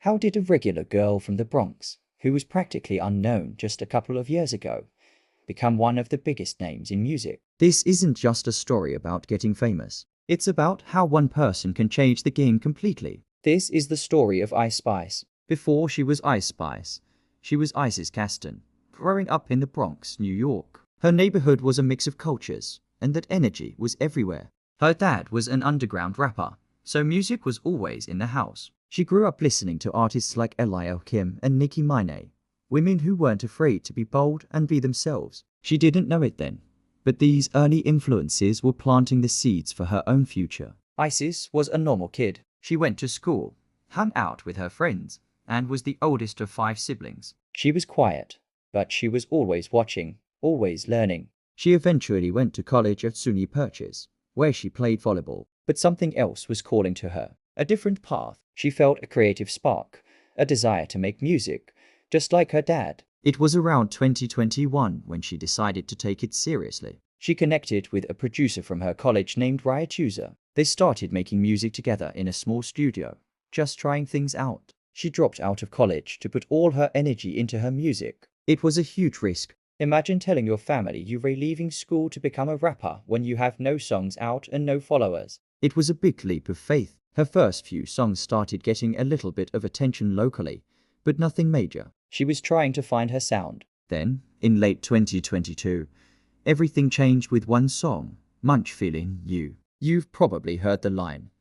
How did a regular girl from the Bronx, who was practically unknown just a couple of years ago, become one of the biggest names in music? This isn't just a story about getting famous. It's about how one person can change the game completely. This is the story of Ice Spice. Before she was Ice Spice, she was Isis Caston, growing up in the Bronx, New York. Her neighborhood was a mix of cultures, and that energy was everywhere. Her dad was an underground rapper, so music was always in the house. She grew up listening to artists like L.I.L. Kim and Nicki Minaj, women who weren't afraid to be bold and be themselves. She didn't know it then, but these early influences were planting the seeds for her own future. Isis was a normal kid. She went to school, hung out with her friends, and was the oldest of 5 siblings. She was quiet, but she was always watching, always learning. She eventually went to college at SUNY Purchase, where she played volleyball. But something else was calling to her, a different path. She felt a creative spark, a desire to make music, just like her dad. It was around 2021 when she decided to take it seriously. She connected with a producer from her college named Riot User. They started making music together in a small studio, just trying things out. She dropped out of college to put all her energy into her music. It was a huge risk. Imagine telling your family you were leaving school to become a rapper when you have no songs out and no followers. It was a big leap of faith. Her first few songs started getting a little bit of attention locally, but nothing major. She was trying to find her sound. Then, in late 2022, everything changed with one song, Munch Feeling You. You've probably heard the line,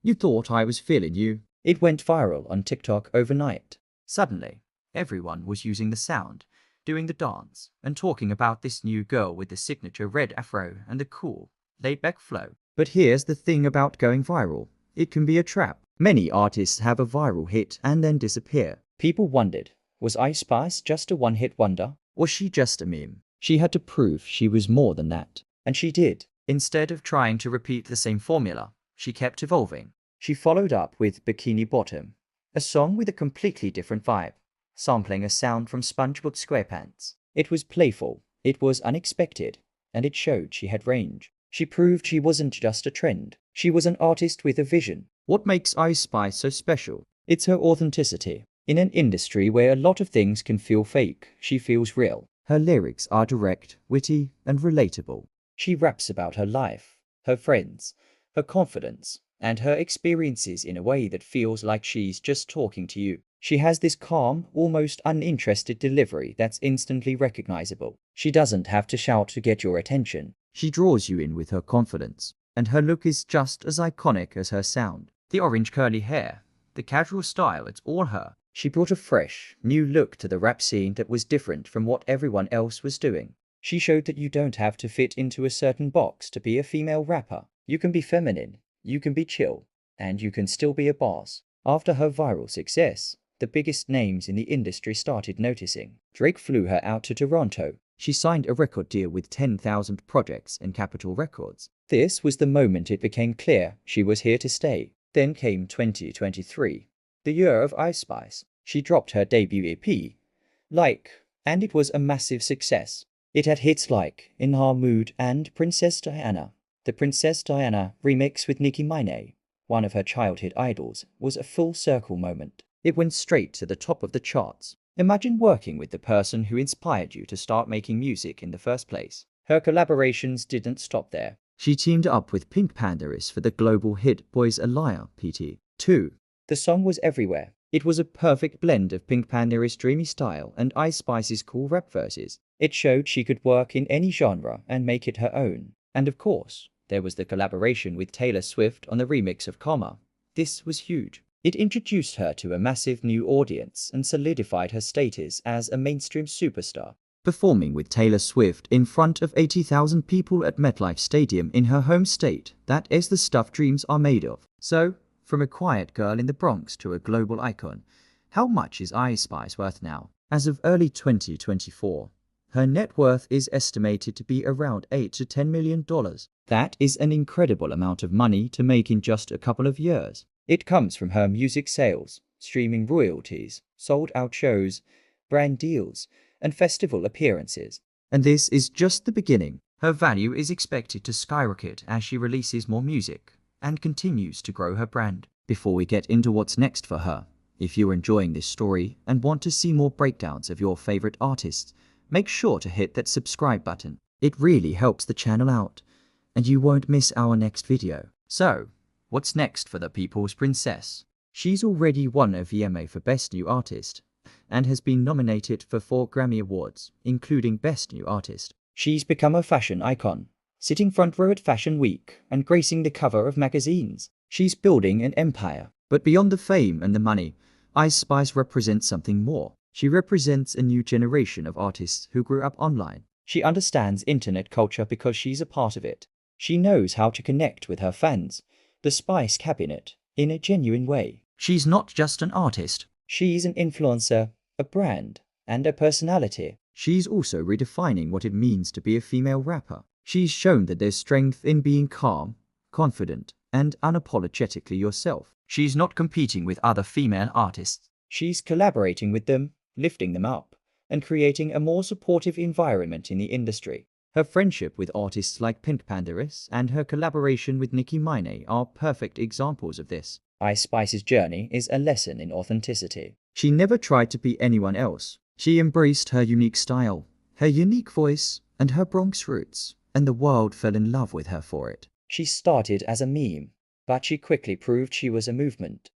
"You thought I was feeling you." It went viral on TikTok overnight. Suddenly, everyone was using the sound, doing the dance, and talking about this new girl with the signature red afro and the cool, laid-back flow. But here's the thing about going viral. It can be a trap. Many artists have a viral hit and then disappear. People wondered, was Ice Spice just a one-hit wonder? Was she just a meme? She had to prove she was more than that. And she did. Instead of trying to repeat the same formula, she kept evolving. She followed up with Bikini Bottom, a song with a completely different vibe, sampling a sound from SpongeBob SquarePants. It was playful, it was unexpected, and it showed she had range. She proved she wasn't just a trend. She was an artist with a vision. What makes Ice Spice so special? It's her authenticity. In an industry where a lot of things can feel fake, she feels real. Her lyrics are direct, witty, and relatable. She raps about her life, her friends, her confidence, and her experiences in a way that feels like she's just talking to you. She has this calm, almost uninterested delivery that's instantly recognizable. She doesn't have to shout to get your attention. She draws you in with her confidence, and her look is just as iconic as her sound. The orange curly hair, the casual style, it's all her. She brought a fresh, new look to the rap scene that was different from what everyone else was doing. She showed that you don't have to fit into a certain box to be a female rapper. You can be feminine, you can be chill, and you can still be a boss. After her viral success, the biggest names in the industry started noticing. Drake flew her out to Toronto. She signed a record deal with 10,000 projects and Capitol Records. This was the moment it became clear she was here to stay. Then came 2023, the year of Ice Spice. She dropped her debut EP, Like, and it was a massive success. It had hits like In Our Mood and Princess Diana. The Princess Diana remix with Nicki Minaj, one of her childhood idols, was a full circle moment. It went straight to the top of the charts. Imagine working with the person who inspired you to start making music in the first place. Her collaborations didn't stop there. She teamed up with Pink Panthers for the global hit Boys a Liar PT. 2. The song was everywhere. It was a perfect blend of Pink Panthers' dreamy style and Ice Spice's cool rap verses. It showed she could work in any genre and make it her own. And of course, there was the collaboration with Taylor Swift on the remix of Comma. This was huge. It introduced her to a massive new audience and solidified her status as a mainstream superstar. Performing with Taylor Swift in front of 80,000 people at MetLife Stadium in her home state, that is the stuff dreams are made of. So, from a quiet girl in the Bronx to a global icon, how much is Ice Spice worth now? As of early 2024, her net worth is estimated to be around $8 to $10 million. That is an incredible amount of money to make in just a couple of years. It comes from her music sales, streaming royalties, sold-out shows, brand deals, and festival appearances. And this is just the beginning. Her value is expected to skyrocket as she releases more music and continues to grow her brand. Before we get into what's next for her, If you're enjoying this story and want to see more breakdowns of your favorite artists, make sure to hit that subscribe button. It really helps the channel out, and you won't miss our next video. So, what's next for the People's Princess? She's already won a VMA for Best New Artist, and has been nominated for 4 Grammy Awards, including Best New Artist. She's become a fashion icon, sitting front row at Fashion Week and gracing the cover of magazines. She's building an empire. But beyond the fame and the money, Ice Spice represents something more. She represents a new generation of artists who grew up online. She understands internet culture because she's a part of it. She knows how to connect with her fans, the Spice Cabinet, in a genuine way. She's not just an artist. She's an influencer, a brand, and a personality. She's also redefining what it means to be a female rapper. She's shown that there's strength in being calm, confident, and unapologetically yourself. She's not competing with other female artists. She's collaborating with them, lifting them up, and creating a more supportive environment in the industry. Her friendship with artists like Pink Pandarus and her collaboration with Nicki Minaj are perfect examples of this. Ice Spice's journey is a lesson in authenticity. She never tried to be anyone else. She embraced her unique style, her unique voice, and her Bronx roots, and the world fell in love with her for it. She started as a meme, but she quickly proved she was a movement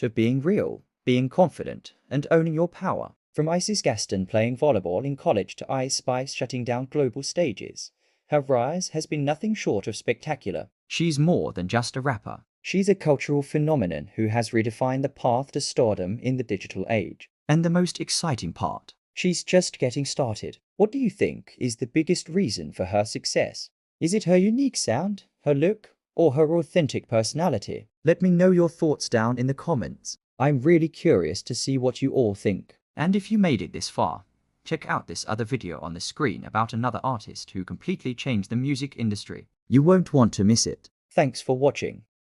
of being real, being confident, and owning your power. From Isis Gaston playing volleyball in college to Ice Spice shutting down global stages, her rise has been nothing short of spectacular. She's more than just a rapper. She's a cultural phenomenon who has redefined the path to stardom in the digital age. And the most exciting part, she's just getting started. What do you think is the biggest reason for her success? Is it her unique sound, her look, or her authentic personality? Let me know your thoughts down in the comments. I'm really curious to see what you all think. And if you made it this far, check out this other video on the screen about another artist who completely changed the music industry. You won't want to miss it. Thanks for watching.